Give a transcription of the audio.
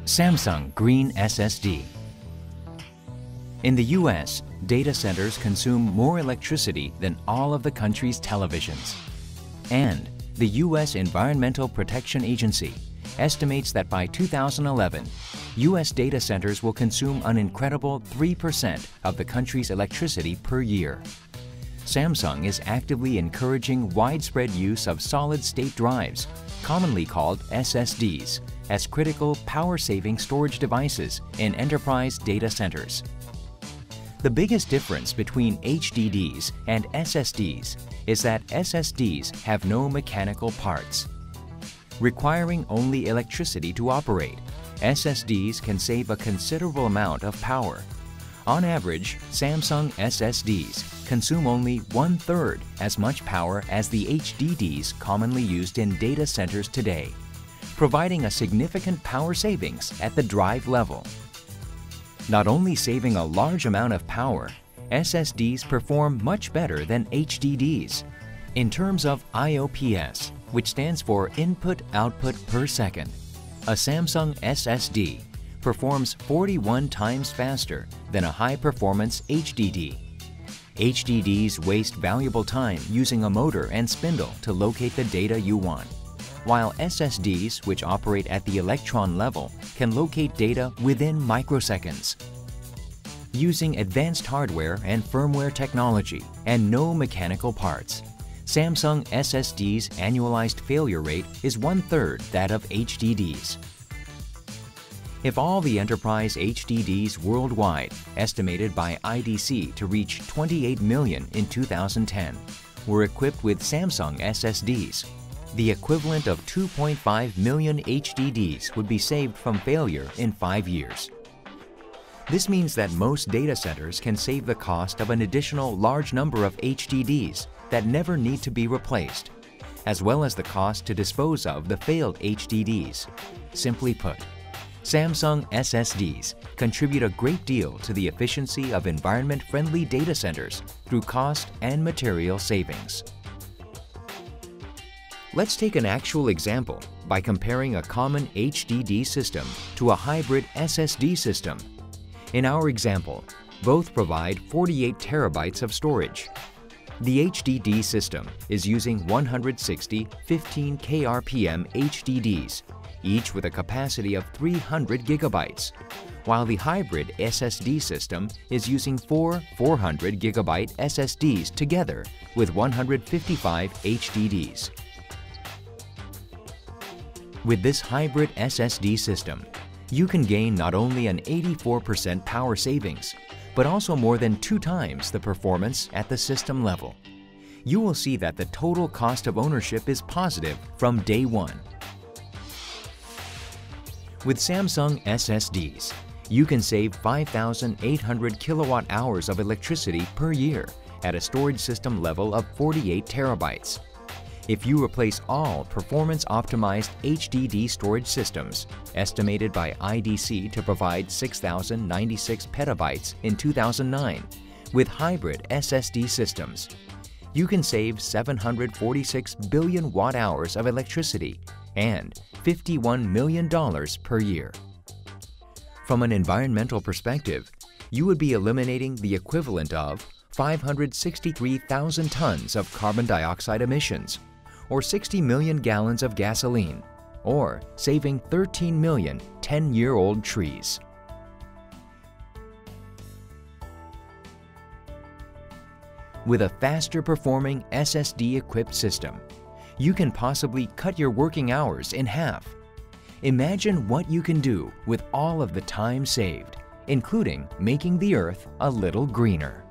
Samsung Green SSD. In the US, data centers consume more electricity than all of the country's televisions. And the US Environmental Protection Agency estimates that by 2011, US data centers will consume an incredible 3% of the country's electricity per year. Samsung is actively encouraging widespread use of solid-state drives, commonly called SSDs, as critical power-saving storage devices in enterprise data centers. The biggest difference between HDDs and SSDs is that SSDs have no mechanical parts. Requiring only electricity to operate, SSDs can save a considerable amount of power. On average, Samsung SSDs consume only 1/3 as much power as the HDDs commonly used in data centers today, providing a significant power savings at the drive level. Not only saving a large amount of power, SSDs perform much better than HDDs. In terms of IOPS, which stands for Input-Output per Second, a Samsung SSD performs 41 times faster than a high-performance HDD. HDDs waste valuable time using a motor and spindle to locate the data you want, while SSDs, which operate at the electron level, can locate data within microseconds. Using advanced hardware and firmware technology and no mechanical parts, Samsung SSD's annualized failure rate is 1/3 that of HDDs. If all the enterprise HDDs worldwide, estimated by IDC to reach 28 million in 2010, were equipped with Samsung SSDs, the equivalent of 2.5 million HDDs would be saved from failure in 5 years. This means that most data centers can save the cost of an additional large number of HDDs that never need to be replaced, as well as the cost to dispose of the failed HDDs. Simply put, Samsung SSDs contribute a great deal to the efficiency of environment-friendly data centers through cost and material savings. Let's take an actual example by comparing a common HDD system to a hybrid SSD system. In our example, both provide 48 terabytes of storage. The HDD system is using 160 15 kRPM HDDs, each with a capacity of 300 gigabytes, while the hybrid SSD system is using 400 gigabyte SSDs together with 155 HDDs. With this hybrid SSD system, you can gain not only an 84% power savings, but also more than 2 times the performance at the system level. You will see that the total cost of ownership is positive from day one. With Samsung SSDs, you can save 5,800 kilowatt hours of electricity per year at a storage system level of 48 terabytes. If you replace all performance-optimized HDD storage systems, estimated by IDC to provide 6,096 petabytes in 2009, with hybrid SSD systems, you can save 746 billion watt-hours of electricity and $51 million per year. From an environmental perspective, you would be eliminating the equivalent of 563,000 tons of carbon dioxide emissions, or 60 million gallons of gasoline, or saving 13 million 10-year-old trees. With a faster performing SSD-equipped system, you can possibly cut your working hours in half. Imagine what you can do with all of the time saved, including making the Earth a little greener.